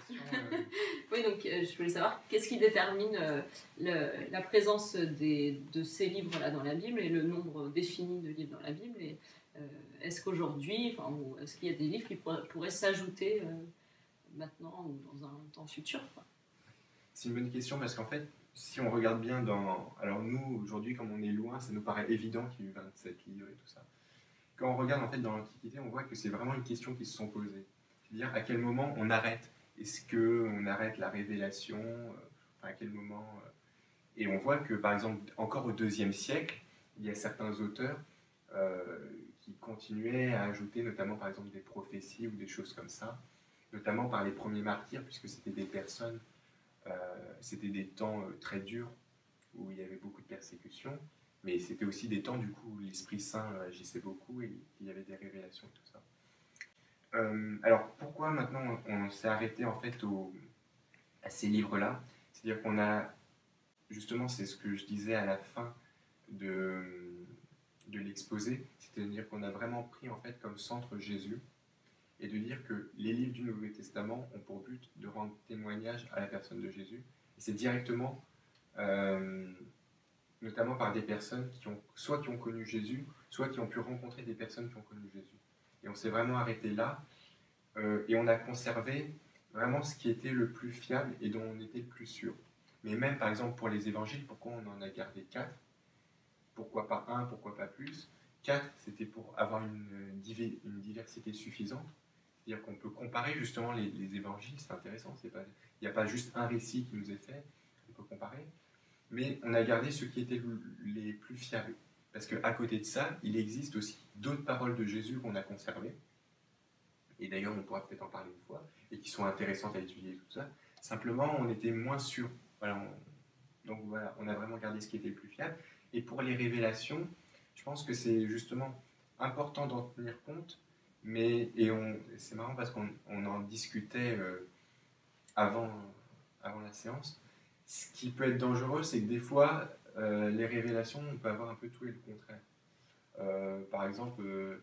question. Oui, donc je voulais savoir qu'est-ce qui détermine la présence de ces livres-là dans la Bible et le nombre défini de livres dans la Bible. Et est-ce qu'aujourd'hui, ou est-ce qu'il y a des livres qui pourraient s'ajouter maintenant ou dans un temps futur, quoi? C'est une bonne question parce qu'en fait, si on regarde bien alors nous, aujourd'hui, comme on est loin, ça nous paraît évident qu'il y a eu 27 livres et tout ça. Quand on regarde en fait dans l'Antiquité, on voit que c'est vraiment une question qui se sont posées. C'est-à-dire à quel moment on arrête? Est-ce qu'on arrête la révélation? À quel moment Et on voit que par exemple, encore au IIe siècle, il y a certains auteurs qui continuaient à ajouter notamment par exemple des prophéties ou des choses comme ça, notamment par les premiers martyrs, puisque c'était des personnes, c'était des temps très durs où il y avait beaucoup de persécutions, mais c'était aussi des temps du coup où l'Esprit Saint agissait beaucoup et il y avait des révélations et tout ça. Alors pourquoi maintenant on s'est arrêté en fait à ces livres-là? C'est-à-dire qu'on a, justement, c'est ce que je disais à la fin de l'exposé, c'est-à-dire qu'on a vraiment pris en fait comme centre Jésus et de dire que les livres du Nouveau Testament ont pour but de rendre témoignage à la personne de Jésus. Et c'est directement, notamment par des personnes soit qui ont connu Jésus, soit qui ont pu rencontrer des personnes qui ont connu Jésus. Et on s'est vraiment arrêté là, et on a conservé vraiment ce qui était le plus fiable et dont on était le plus sûr. Mais même par exemple pour les évangiles, pourquoi on en a gardé 4? Pourquoi pas 1, pourquoi pas plus? 4, c'était pour avoir une diversité suffisante. C'est-à-dire qu'on peut comparer justement les évangiles, c'est intéressant. Il n'y a pas juste un récit qui nous est fait, on peut comparer. Mais on a gardé ceux qui étaient les plus fiables. Parce qu'à côté de ça, il existe aussi d'autres paroles de Jésus qu'on a conservées. Et d'ailleurs, on pourra peut-être en parler une fois, et qui sont intéressantes à étudier tout ça. Simplement, on était moins sûr. Voilà, donc voilà, on a vraiment gardé ce qui était le plus fiable. Et pour les révélations, je pense que c'est justement important d'en tenir compte, c'est marrant parce qu'on en discutait avant la séance. Ce qui peut être dangereux, c'est que des fois, les révélations, on peut avoir un peu tout et le contraire. Par exemple,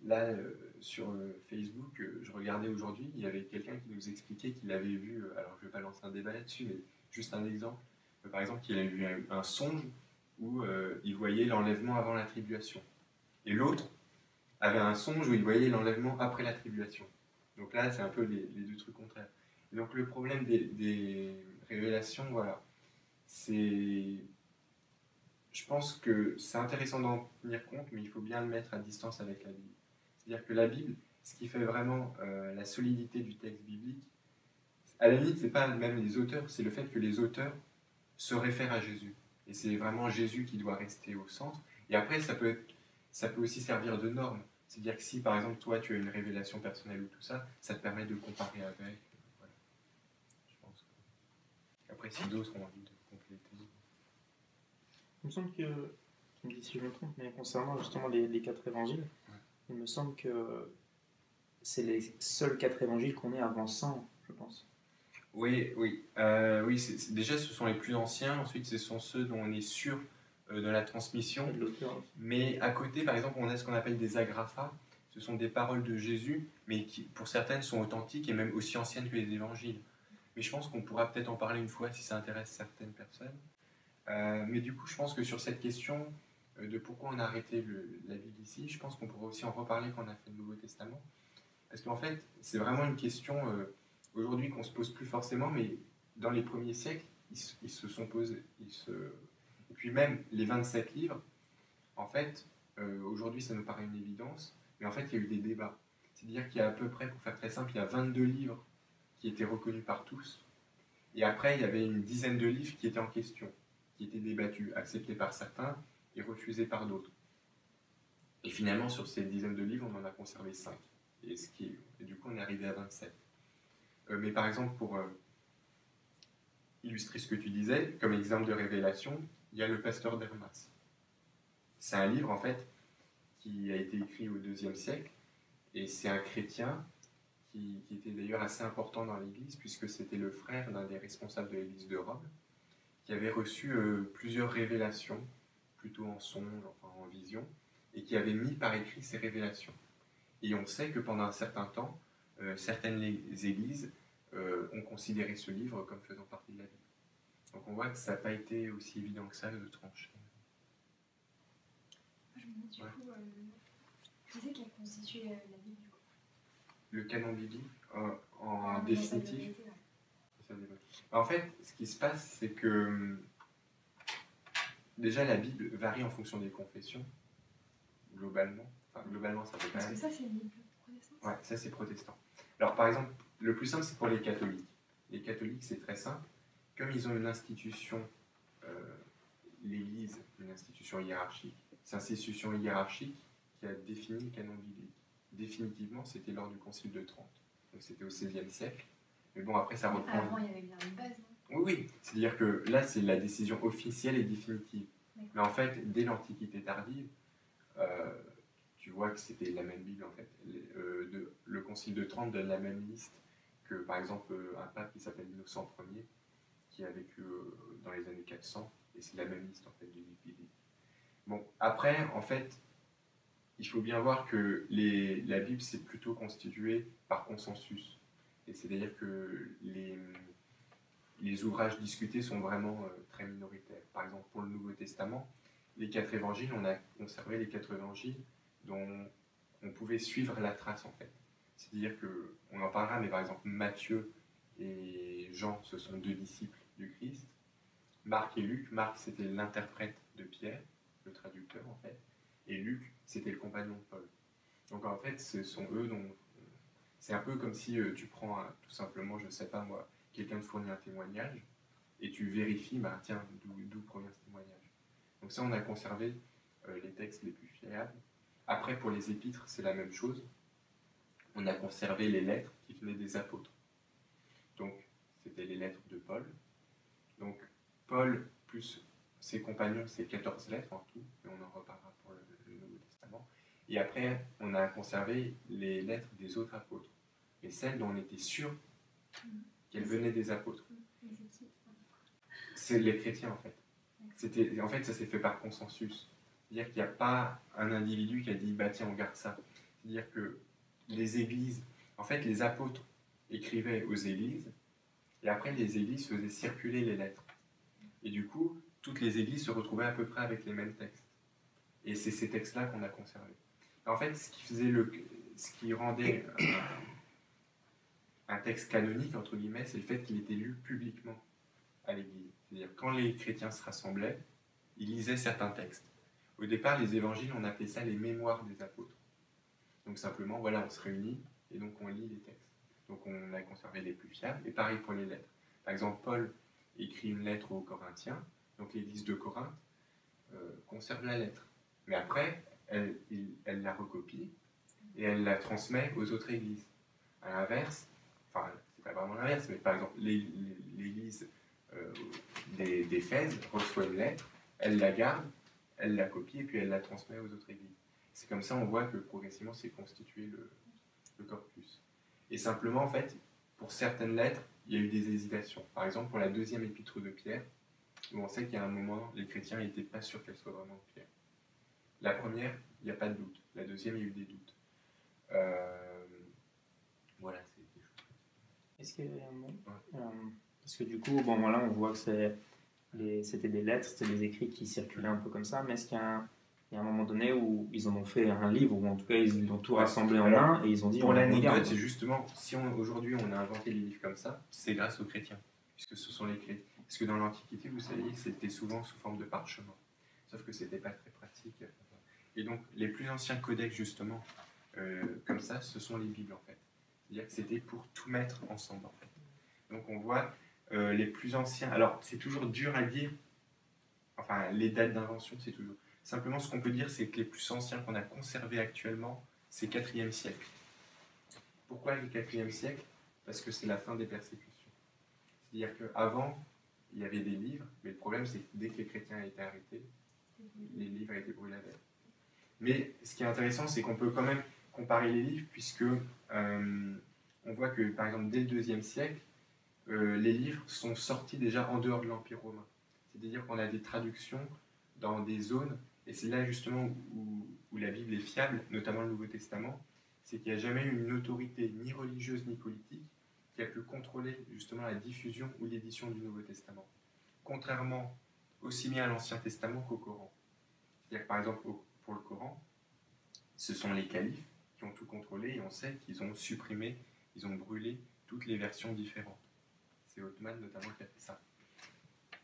là, sur Facebook, je regardais aujourd'hui, il y avait quelqu'un qui nous expliquait qu'il avait vu, alors je ne vais pas lancer un débat là-dessus, mais juste un exemple, par exemple, qu'il avait vu un songe où il voyait l'enlèvement avant la tribulation. Et l'autre avait un songe où il voyait l'enlèvement après la tribulation. Donc là, c'est un peu les deux trucs contraires. Et donc le problème des révélations, voilà, c'est... Je pense que c'est intéressant d'en tenir compte, mais il faut bien le mettre à distance avec la Bible. C'est-à-dire que la Bible, ce qui fait vraiment la solidité du texte biblique, à la limite, c'est pas même les auteurs, c'est le fait que les auteurs se réfèrent à Jésus. Et c'est vraiment Jésus qui doit rester au centre. Et après, ça peut aussi servir de norme. C'est-à-dire que si, par exemple, toi, tu as une révélation personnelle ou tout ça, ça te permet de comparer avec. Voilà. Je pense que... Après, si d'autres ont envie de compléter. Il me semble que, tu me dis si je me trompe, mais concernant justement les 4 évangiles, il me semble que c'est les seuls 4 évangiles qu'on ait avant 100, je pense. Oui. Déjà, ce sont les plus anciens. Ensuite, ce sont ceux dont on est sûr de la transmission. De l'auteur aussi. Mais à côté, par exemple, on a ce qu'on appelle des agrafas. Ce sont des paroles de Jésus, mais qui, pour certaines, sont authentiques et même aussi anciennes que les évangiles. Mais je pense qu'on pourra peut-être en parler une fois si ça intéresse certaines personnes. Mais du coup, je pense que sur cette question de pourquoi on a arrêté la Bible ici, je pense qu'on pourra aussi en reparler quand on a fait le Nouveau Testament. Parce qu'en fait, c'est vraiment une question aujourd'hui qu'on se pose plus forcément, mais dans les premiers siècles, ils se sont posés. Et puis même les 27 livres, en fait, aujourd'hui ça nous paraît une évidence, mais en fait il y a eu des débats. C'est-à-dire qu'il y a à peu près, pour faire très simple, il y a 22 livres qui étaient reconnus par tous, et après il y avait une dizaine de livres qui étaient en question, qui étaient débattus, acceptés par certains et refusés par d'autres. Et finalement, sur ces dizaines de livres, on en a conservé 5. Et du coup, on est arrivé à 27. Mais par exemple, pour illustrer ce que tu disais, comme exemple de révélation, il y a le Pasteur d'Hermas. C'est un livre, en fait, qui a été écrit au IIe siècle, et c'est un chrétien qui était d'ailleurs assez important dans l'Église, puisque c'était le frère d'un des responsables de l'Église de Rome, qui avait reçu plusieurs révélations, plutôt en songe, enfin en vision, et qui avait mis par écrit ces révélations. Et on sait que pendant un certain temps, certaines églises ont considéré ce livre comme faisant partie de la Bible. Donc on voit que ça n'a pas été aussi évident que ça de trancher. Je me dis du coup, qui c'est qui a constitué la Bible du coup? Le canon biblique, en définitive, ça développe. En fait, ce qui se passe, c'est que déjà la Bible varie en fonction des confessions, globalement. Enfin, globalement, ça peut pas Parce que ça, c'est une Bible protestante. Ouais, ça c'est protestant. Alors par exemple, le plus simple, c'est pour les catholiques. Les catholiques, c'est très simple. Comme ils ont une institution, l'Église, une institution hiérarchique, c'est une institution hiérarchique qui a défini le canon biblique. Définitivement, c'était lors du Concile de Trente. Donc c'était au XVIe siècle. Mais bon, après, ça reprend. Avant, il y avait bien une base, non? Oui, oui. C'est-à-dire que là, c'est la décision officielle et définitive. D'accord. Mais en fait, dès l'Antiquité tardive, tu vois que c'était la même Bible, en fait. Le Concile de Trente donne la même liste que, par exemple, un pape qui s'appelle Innocent Ier, qui a vécu dans les années 400, et c'est la même liste, en fait, du livre biblique. Bon, après, en fait, il faut bien voir que la Bible, c'est plutôt constitué par consensus. Et c'est-à-dire que les ouvrages discutés sont vraiment très minoritaires. Par exemple, pour le Nouveau Testament, les 4 évangiles, on a conservé les 4 évangiles dont on pouvait suivre la trace, en fait. C'est-à-dire que, on en parlera, mais par exemple, Matthieu et Jean, ce sont 2 disciples du Christ. Marc et Luc, Marc, c'était l'interprète de Pierre, le traducteur, en fait. Et Luc, c'était le compagnon de Paul. Donc, en fait, ce sont eux dont... C'est un peu comme si tu prends, tout simplement, je ne sais pas moi, quelqu'un te fournit un témoignage, et tu vérifies, bah, tiens, d'où provient ce témoignage. Donc ça, on a conservé les textes les plus fiables. Après, pour les épîtres, c'est la même chose. On a conservé les lettres qui venaient des apôtres. Donc, c'était les lettres de Paul. Donc, Paul plus ses compagnons, c'est 14 lettres en tout, et on en reparlera pour le Nouveau Testament. Et après, on a conservé les lettres des autres apôtres, et celles dont on était sûr qu'elles venaient des apôtres. C'est les chrétiens, en fait. En fait, ça s'est fait par consensus. C'est-à-dire qu'il n'y a pas un individu qui a dit, bah tiens, on garde ça. C'est-à-dire que les églises, en fait, les apôtres écrivaient aux églises, et après, les églises faisaient circuler les lettres. Et du coup, toutes les églises se retrouvaient à peu près avec les mêmes textes. Et c'est ces textes-là qu'on a conservés. En fait, ce qui rendait un texte canonique, entre guillemets, c'est le fait qu'il était lu publiquement à l'église. C'est-à-dire, quand les chrétiens se rassemblaient, ils lisaient certains textes. Au départ, les évangiles, on appelait ça les mémoires des apôtres. Donc simplement, voilà, on se réunit et donc on lit les textes. Donc on a conservé les plus fiables, et pareil pour les lettres. Par exemple, Paul écrit une lettre aux Corinthiens, donc l'église de Corinthe conserve la lettre. Mais après, elle la recopie et elle la transmet aux autres églises. À l'inverse, enfin, c'est pas vraiment l'inverse, mais par exemple, l'église d'Éphèse reçoit une lettre, elle la garde, elle la copie et puis elle la transmet aux autres églises. C'est comme ça on voit que progressivement c'est constitué le corpus. Et simplement, en fait, pour certaines lettres, il y a eu des hésitations. Par exemple, pour la deuxième épître de Pierre, où on sait qu'il y a un moment, les chrétiens n'étaient pas sûrs qu'elle soit vraiment de Pierre. La première, il n'y a pas de doute. La deuxième, il y a eu des doutes. Voilà, c'est des choses. Est-ce qu'il y a un mot parce que du coup, bon, voilà, on voit que c'était des lettres, c'était des écrits qui circulaient un peu comme ça, mais est-ce qu'il y a un moment donné où ils en ont fait un livre, ou en tout cas ils l'ont tout rassemblé en un, et ils ont dit... Pour l'anecdote, c'est justement, si aujourd'hui on a inventé les livres comme ça, c'est grâce aux chrétiens, puisque ce sont les chrétiens. Parce que dans l'Antiquité, vous savez, c'était souvent sous forme de parchemin, sauf que c'était pas très pratique. Et donc, les plus anciens codex, justement, comme ça, ce sont les Bibles, en fait. C'est-à-dire que c'était pour tout mettre ensemble, en fait. Donc on voit les plus anciens... Alors, c'est toujours dur à dire, enfin, les dates d'invention, c'est toujours... Simplement, ce qu'on peut dire, c'est que les plus anciens qu'on a conservés actuellement, c'est 4e siècle. Pourquoi le 4e siècle? Parce que c'est la fin des persécutions. C'est-à-dire qu'avant, il y avait des livres, mais le problème, c'est que dès que les chrétiens ont été arrêtés, les livres ont été brûlés à la. Mais ce qui est intéressant, c'est qu'on peut quand même comparer les livres, puisque on voit que, par exemple, dès le 2e siècle, les livres sont sortis déjà en dehors de l'Empire romain. C'est-à-dire qu'on a des traductions dans des zones, et c'est là justement où la Bible est fiable, notamment le Nouveau Testament, c'est qu'il n'y a jamais eu une autorité ni religieuse ni politique qui a pu contrôler justement la diffusion ou l'édition du Nouveau Testament. Contrairement aussi bien à l'Ancien Testament qu'au Coran. C'est-à-dire que par exemple, pour le Coran, ce sont les califes qui ont tout contrôlé et on sait qu'ils ont supprimé, ils ont brûlé toutes les versions différentes. C'est Othman notamment qui a fait ça.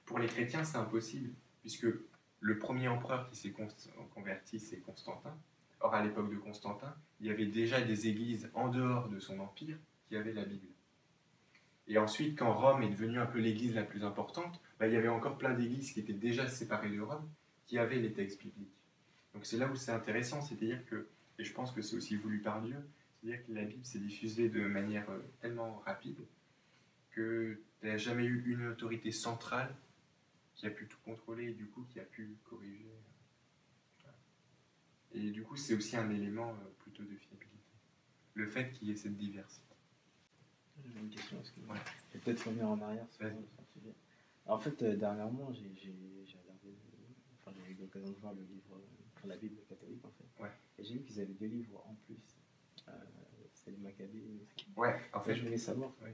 Pour les chrétiens, c'est impossible, puisque le premier empereur qui s'est converti, c'est Constantin. Or, à l'époque de Constantin, il y avait déjà des églises en dehors de son empire qui avaient la Bible. Et ensuite, quand Rome est devenue un peu l'église la plus importante, il y avait encore plein d'églises qui étaient déjà séparées de Rome, qui avaient les textes bibliques. Donc c'est là où c'est intéressant, c'est-à-dire que, et je pense que c'est aussi voulu par Dieu, c'est-à-dire que la Bible s'est diffusée de manière tellement rapide que tu n'as jamais eu une autorité centrale qui a pu tout contrôler et du coup qui a pu corriger. Voilà. Et du coup, c'est aussi un élément plutôt de fiabilité. Le fait qu'il y ait cette diversité. J'ai une question, est-ce que Ouais. je vais peut-être revenir en arrière sur Vas-y. un sujet. En fait, dernièrement, j'ai regardé, enfin, j'ai eu l'occasion de voir le livre, la Bible catholique en fait. Ouais. Et j'ai vu qu'ils avaient 2 livres en plus. C'est le Maccabée aussi. Ouais, en fait, Je voulais savoir oui.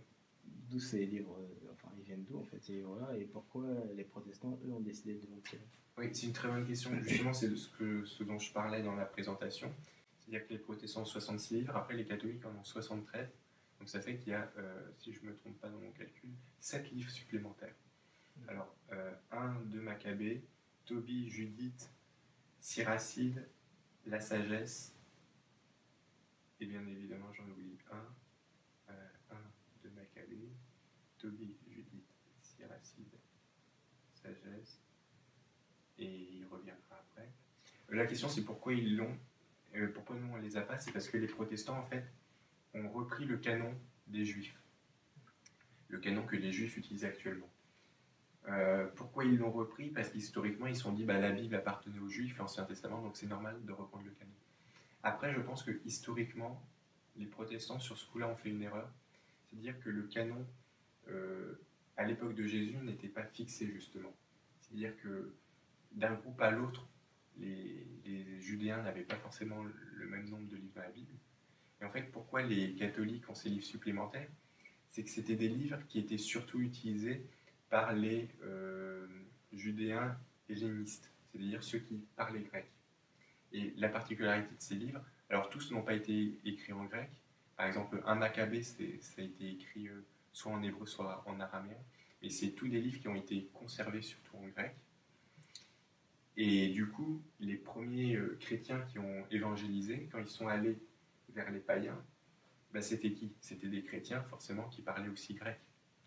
d'où ces livres, enfin, ils viennent d'où en fait ces livres-là et pourquoi les protestants, eux, ont décidé de en tirer. Oui, c'est une très bonne question. Justement, c'est ce dont je parlais dans la présentation. C'est-à-dire que les protestants ont 66 livres, après les catholiques en ont 73. Donc ça fait qu'il y a, si je ne me trompe pas dans mon calcul, 7 livres supplémentaires. Alors, 1 de Maccabée, Tobie, Judith, Siracide, La Sagesse, et bien évidemment j'en oublie un de Maccabée, Tobie, Judith, Siracide, Sagesse, et il reviendra après. La question c'est pourquoi ils l'ont, pourquoi nous on les a pas, c'est parce que les protestants en fait ont repris le canon des juifs, le canon que les juifs utilisent actuellement. Pourquoi ils l'ont repris? Parce qu'historiquement ils se sont dit la Bible appartenait aux juifs, l'Ancien Testament, donc c'est normal de reprendre le canon. Après je pense que historiquement les protestants sur ce coup-là ont fait une erreur, c'est-à-dire que le canon à l'époque de Jésus n'était pas fixé justement. C'est-à-dire que d'un groupe à l'autre, les Judéens n'avaient pas forcément le même nombre de livres dans la Bible. Et en fait, pourquoi les catholiques ont ces livres supplémentaires? C'est que c'était des livres qui étaient surtout utilisés par les Judéens hellénistes, c'est-à-dire ceux qui parlaient grec. Et la particularité de ces livres, alors tous n'ont pas été écrits en grec. Par exemple, un Maccabée, ça a été écrit soit en hébreu, soit en araméen. Mais c'est tous des livres qui ont été conservés surtout en grec. Et du coup, les premiers chrétiens qui ont évangélisé, quand ils sont allés vers les païens, c'était qui? C'était des chrétiens, forcément, qui parlaient aussi grec.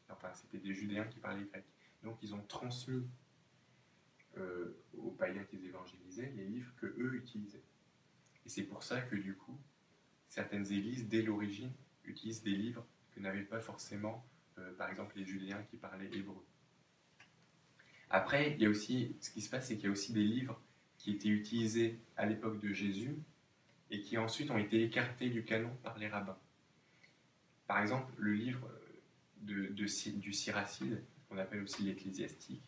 Enfin, c'était des Judéens qui parlaient grec. Donc, ils ont transmis aux païens qu'ils évangélisaient les livres que eux utilisaient. Et c'est pour ça que, du coup, certaines églises, dès l'origine, utilisent des livres que n'avaient pas forcément, par exemple, les Judéens qui parlaient hébreu. Après, il y a aussi, ce qui se passe, c'est qu'il y a aussi des livres qui étaient utilisés à l'époque de Jésus et qui ensuite ont été écartés du canon par les rabbins. Par exemple, le livre du Siracide, qu'on appelle aussi l'Ecclésiastique,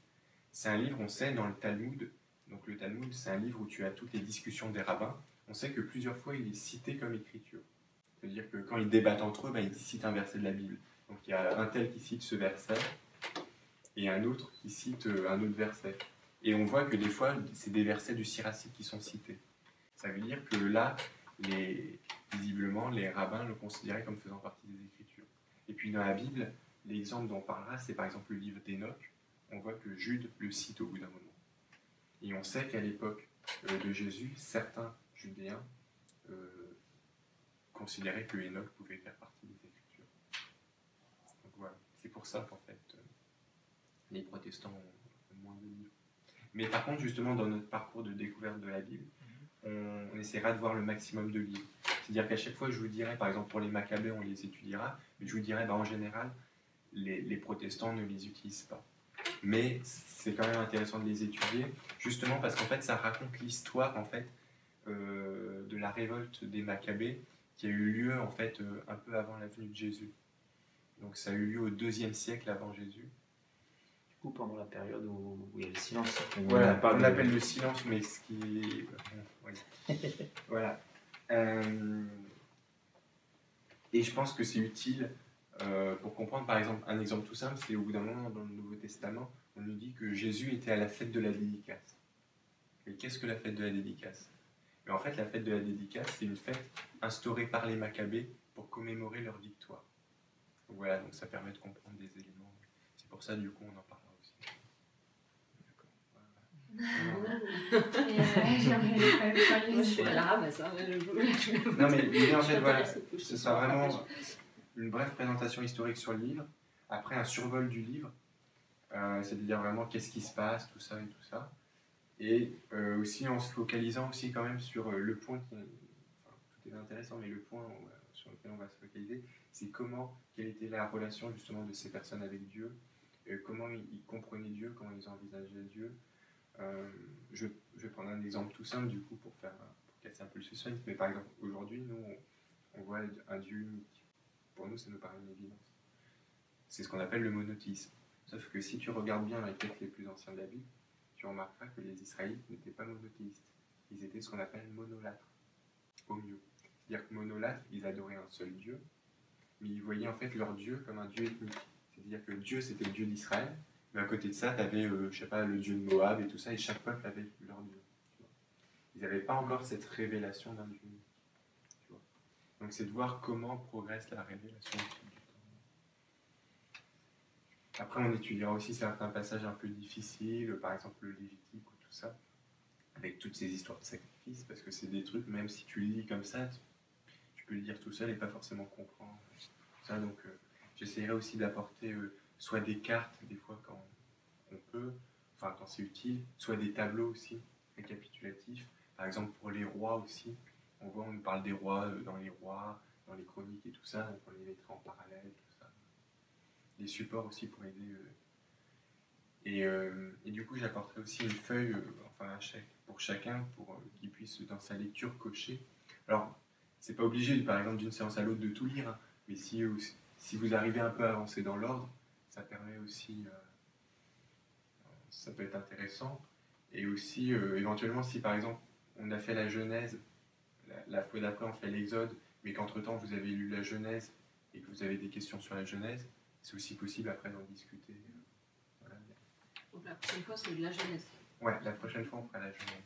c'est un livre, on sait, dans le Talmud. Donc le Talmud, c'est un livre où tu as toutes les discussions des rabbins. On sait que plusieurs fois, il est cité comme écriture. C'est-à-dire que quand ils débattent entre eux, ils citent un verset de la Bible. Donc il y a un tel qui cite ce verset, et un autre qui cite un autre verset. Et on voit que des fois, c'est des versets du Siracide qui sont cités. Ça veut dire que là, visiblement, les rabbins le considéraient comme faisant partie des Écritures. Et puis dans la Bible, l'exemple dont on parlera, c'est par exemple le livre d'Enoch. On voit que Jude le cite au bout d'un moment. Et on sait qu'à l'époque de Jésus, certains Judéens considéraient que Enoch pouvait faire partie des Écritures. Donc voilà, c'est pour ça qu'en fait, les protestants ont moins de livres. Mais par contre, justement, dans notre parcours de découverte de la Bible, on essaiera de voir le maximum de livres. C'est-à-dire qu'à chaque fois, je vous dirai, par exemple, pour les Maccabées, on les étudiera, mais je vous dirai, en général, les protestants ne les utilisent pas. Mais c'est quand même intéressant de les étudier, justement parce qu'en fait, ça raconte l'histoire, en fait, de la révolte des Maccabées, qui a eu lieu, en fait, un peu avant la venue de Jésus. Donc ça a eu lieu au IIe siècle avant Jésus. Ou pendant la période où il y a le silence. Voilà, on l'appelle le silence, mais ce qui est... Oui. Voilà. Et je pense que c'est utile Pour comprendre, par exemple, un exemple tout simple, c'est au bout d'un moment dans le Nouveau Testament, on nous dit que Jésus était à la fête de la dédicace. Mais qu'est-ce que la fête de la dédicace? Et en fait, la fête de la dédicace, c'est une fête instaurée par les Maccabées pour commémorer leur victoire. Donc voilà, donc ça permet de comprendre des éléments. C'est pour ça, du coup, on en parlera aussi. D'accord. J'aimerais quand même parler Moi, je suis à la ramasse. Hein, Non, mais l'idée, en fait, voilà, intéressée, faut que je ce te sera vraiment partage. une brève présentation historique sur le livre, après un survol du livre, c'est-à-dire vraiment qu'est-ce qui se passe, tout ça et tout ça. Et aussi en se focalisant aussi quand même sur le point qui est, enfin, tout est intéressant, mais le point sur lequel on va se focaliser, c'est quelle était la relation justement de ces personnes avec Dieu, comment ils comprenaient Dieu, comment ils envisageaient Dieu. Je vais prendre un exemple tout simple du coup pour casser un peu le suspense, mais par exemple aujourd'hui nous on voit un Dieu unique. Pour nous ça nous paraît une évidence. C'est ce qu'on appelle le monothéisme. Sauf que si tu regardes bien les textes les plus anciens de la Bible, tu remarqueras que les Israélites n'étaient pas monothéistes. Ils étaient ce qu'on appelle monolâtres, au mieux. C'est-à-dire que monolâtres, ils adoraient un seul Dieu, mais ils voyaient en fait leur Dieu comme un Dieu ethnique. C'est-à-dire que Dieu, c'était le Dieu d'Israël, mais à côté de ça, tu avais, je sais pas, le Dieu de Moab et tout ça, et chaque peuple avait leur Dieu. Tu vois. Ils n'avaient pas encore cette révélation d'un Dieu unique. Tu vois. Donc c'est de voir comment progresse la révélation du temps. Après, on étudiera aussi certains passages un peu difficiles, par exemple le Lévitique ou tout ça, avec toutes ces histoires de sacrifices, parce que c'est des trucs, même si tu lis comme ça, tu peux le lire tout seul et pas forcément comprendre ça. Donc, j'essaierai aussi d'apporter soit des cartes, des fois quand on peut, enfin quand c'est utile, soit des tableaux aussi récapitulatifs. Par exemple, pour les rois aussi, on voit, on nous parle des rois dans les rois, dans les chroniques et tout ça, donc on les mettra en parallèle, tout ça. Des supports aussi pour aider. Et du coup, j'apporterai aussi une feuille, enfin un chèque pour chacun, pour qu'il puisse, dans sa lecture, cocher. Alors, c'est pas obligé, par exemple, d'une séance à l'autre de tout lire, hein, mais si vous arrivez un peu à avancer dans l'ordre, ça permet aussi, ça peut être intéressant. Et aussi, éventuellement, si par exemple, on a fait la Genèse, la fois d'après, on fait l'Exode, mais qu'entre-temps, vous avez lu la Genèse et que vous avez des questions sur la Genèse, c'est aussi possible après d'en discuter. Voilà. Donc la prochaine fois, c'est de la Genèse. Ouais, la prochaine fois, on fera la Genèse.